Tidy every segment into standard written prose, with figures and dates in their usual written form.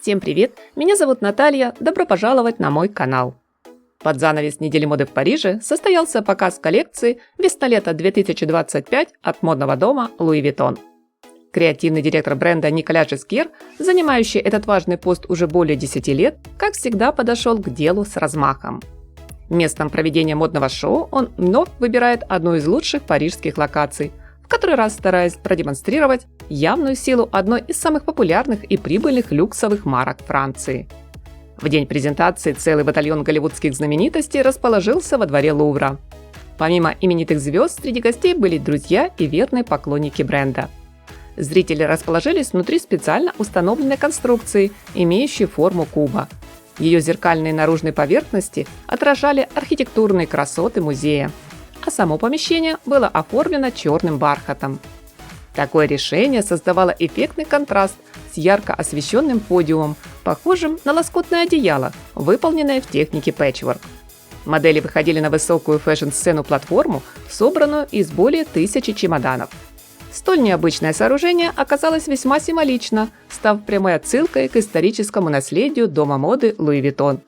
Всем привет! Меня зовут Наталья, добро пожаловать на мой канал. Под занавес недели моды в Париже состоялся показ коллекции «Весна-лето 2025» от модного дома Louis Vuitton. Креативный директор бренда Николя Жескьер, занимающий этот важный пост уже более 10 лет, как всегда подошел к делу с размахом. Местом проведения модного шоу он вновь выбирает одну из лучших парижских локаций, в который раз стараясь продемонстрировать явную силу одной из самых популярных и прибыльных люксовых марок Франции. В день презентации целый батальон голливудских знаменитостей расположился во дворе Лувра. Помимо именитых звезд, среди гостей были друзья и верные поклонники бренда. Зрители расположились внутри специально установленной конструкции, имеющей форму куба. Ее зеркальные наружные поверхности отражали архитектурные красоты музея, а само помещение было оформлено черным бархатом. Такое решение создавало эффектный контраст с ярко освещенным подиумом, похожим на лоскутное одеяло, выполненное в технике пэтчворк. Модели выходили на высокую фэшн-сцену-платформу, собранную из более 1000 чемоданов. Столь необычное сооружение оказалось весьма символично, став прямой отсылкой к историческому наследию дома моды Louis Vuitton,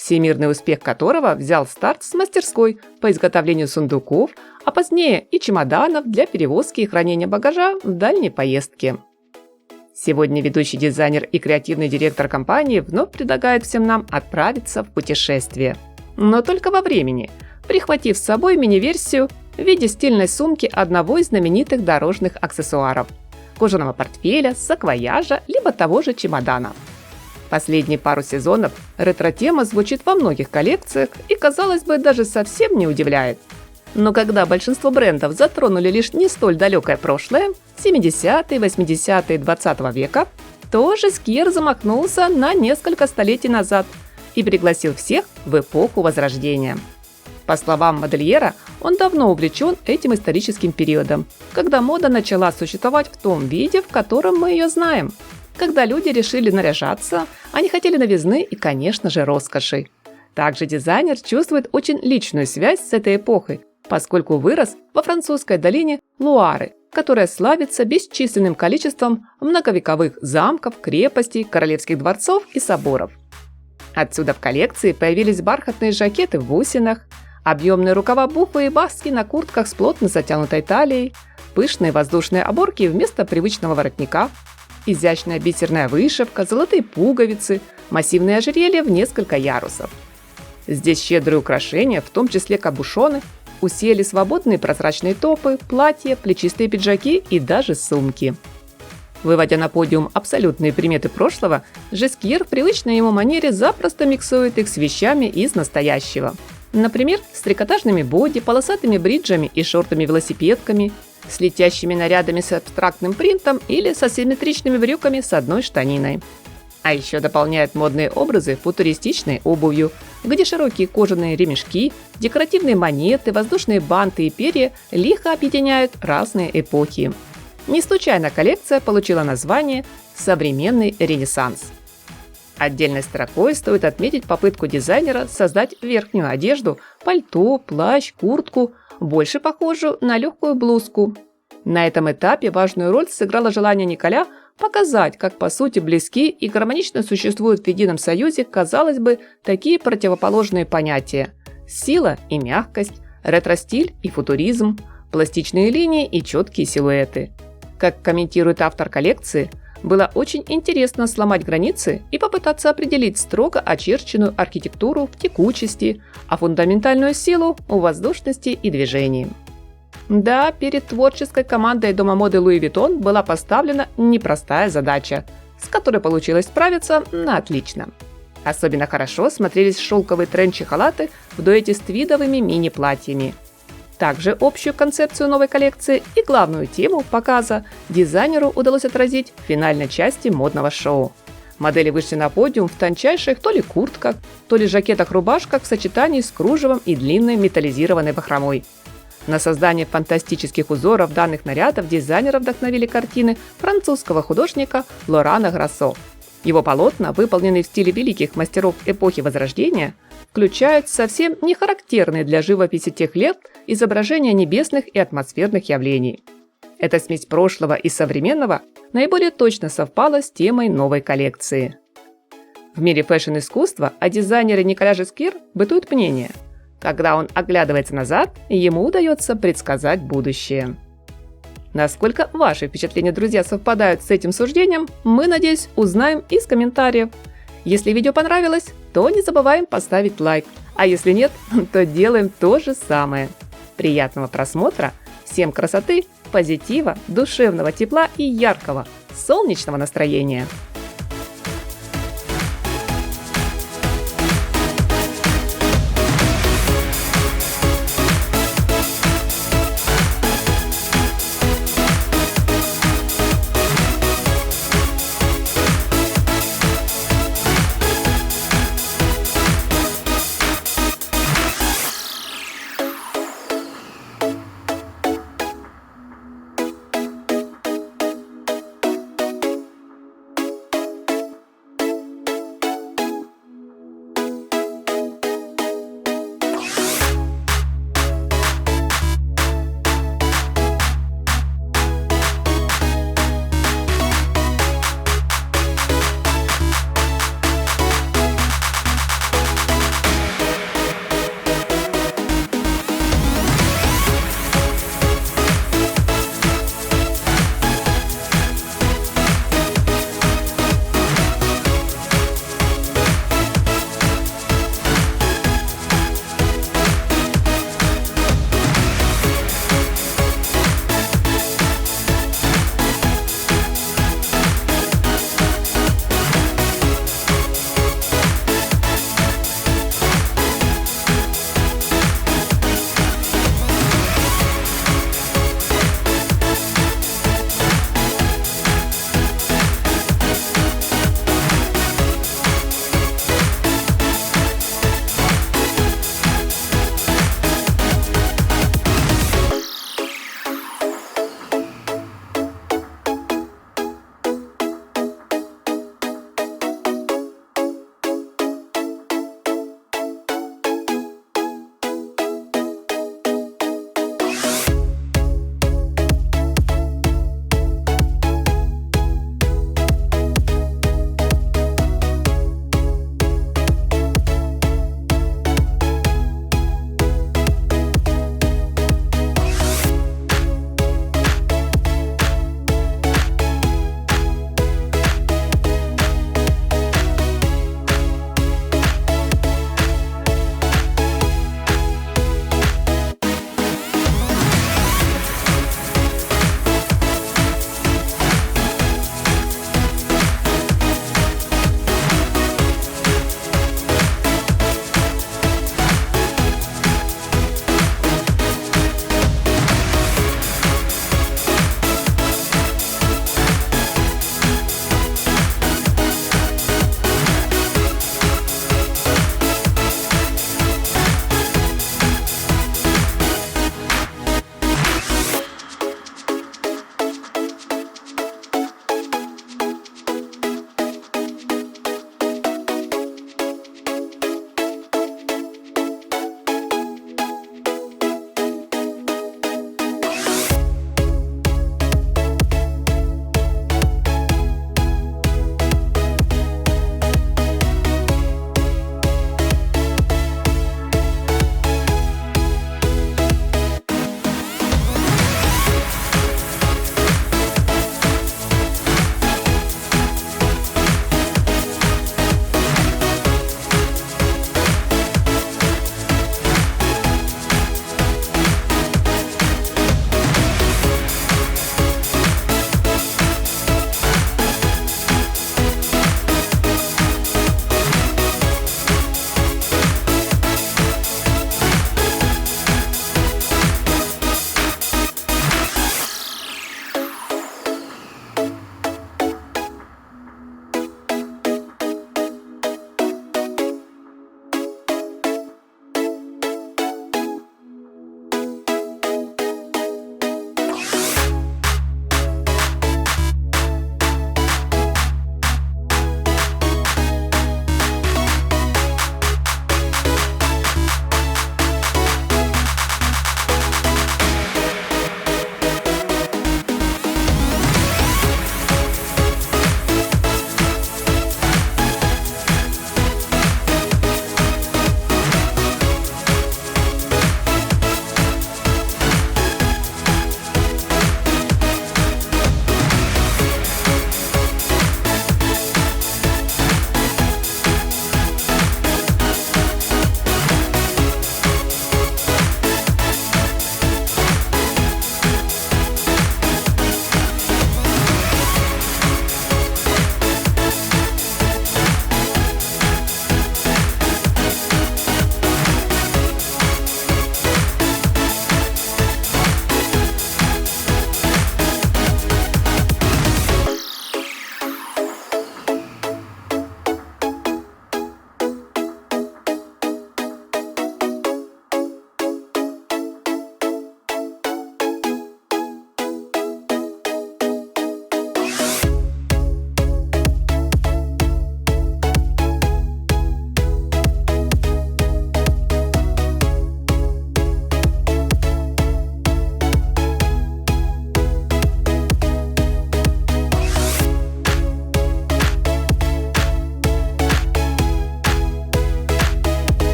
всемирный успех которого взял старт с мастерской по изготовлению сундуков, а позднее и чемоданов для перевозки и хранения багажа в дальние поездки. Сегодня ведущий дизайнер и креативный директор компании вновь предлагает всем нам отправиться в путешествие. Но только во времени, прихватив с собой мини-версию в виде стильной сумки одного из знаменитых дорожных аксессуаров – кожаного портфеля, саквояжа, либо того же чемодана. Последние пару сезонов ретро-тема звучит во многих коллекциях и, казалось бы, даже совсем не удивляет. Но когда большинство брендов затронули лишь не столь далекое прошлое – 70-е, 80-е 20 века, то Жескьер замахнулся на несколько столетий назад и пригласил всех в эпоху Возрождения. По словам модельера, он давно увлечен этим историческим периодом, когда мода начала существовать в том виде, в котором мы ее знаем. Когда люди решили наряжаться, они хотели новизны и, конечно же, роскоши. Также дизайнер чувствует очень личную связь с этой эпохой, поскольку вырос во французской долине Луары, которая славится бесчисленным количеством многовековых замков, крепостей, королевских дворцов и соборов. Отсюда в коллекции появились бархатные жакеты в бусинах, объемные рукава-буфы и баски на куртках с плотно затянутой талией, пышные воздушные оборки вместо привычного воротника, изящная бисерная вышивка, золотые пуговицы, массивные ожерелья в несколько ярусов. Здесь щедрые украшения, в том числе кабушоны, усеяли свободные прозрачные топы, платья, плечистые пиджаки и даже сумки. Выводя на подиум абсолютные приметы прошлого, Жескьер в привычной ему манере запросто миксует их с вещами из настоящего. Например, с трикотажными боди, полосатыми бриджами и шортами-велосипедками, с летящими нарядами с абстрактным принтом или с асимметричными брюками с одной штаниной. А еще дополняет модные образы футуристичной обувью, где широкие кожаные ремешки, декоративные монеты, воздушные банты и перья лихо объединяют разные эпохи. Не случайно коллекция получила название «Современный Ренессанс». Отдельной строкой стоит отметить попытку дизайнера создать верхнюю одежду, пальто, плащ, куртку, больше похожую на легкую блузку. На этом этапе важную роль сыграло желание Николя показать, как по сути близки и гармонично существуют в едином союзе, казалось бы, такие противоположные понятия – сила и мягкость, ретро-стиль и футуризм, пластичные линии и четкие силуэты. Как комментирует автор коллекции, было очень интересно сломать границы и попытаться определить строго очерченную архитектуру в текучести, а фундаментальную силу в воздушности и движении. Да, перед творческой командой дома моды Louis Vuitton была поставлена непростая задача, с которой получилось справиться на отлично. Особенно хорошо смотрелись шелковые тренчи-халаты в дуэте с твидовыми мини-платьями. Также общую концепцию новой коллекции и главную тему показа дизайнеру удалось отразить в финальной части модного шоу. Модели вышли на подиум в тончайших то ли куртках, то ли жакетах-рубашках в сочетании с кружевом и длинной металлизированной бахромой. На создание фантастических узоров данных нарядов дизайнера вдохновили картины французского художника Лорана Грассо. Его полотна, выполненные в стиле великих мастеров эпохи Возрождения, включают совсем не характерные для живописи тех лет изображения небесных и атмосферных явлений. Эта смесь прошлого и современного наиболее точно совпала с темой новой коллекции. В мире фэшн-искусства о дизайнере Николя Жескир бытует мнение: когда он оглядывается назад, ему удается предсказать будущее. Насколько ваши впечатления, друзья, совпадают с этим суждением, мы, надеюсь, узнаем из комментариев. Если видео понравилось, то не забываем поставить лайк, а если нет, то делаем то же самое. Приятного просмотра, всем красоты, позитива, душевного тепла и яркого, солнечного настроения!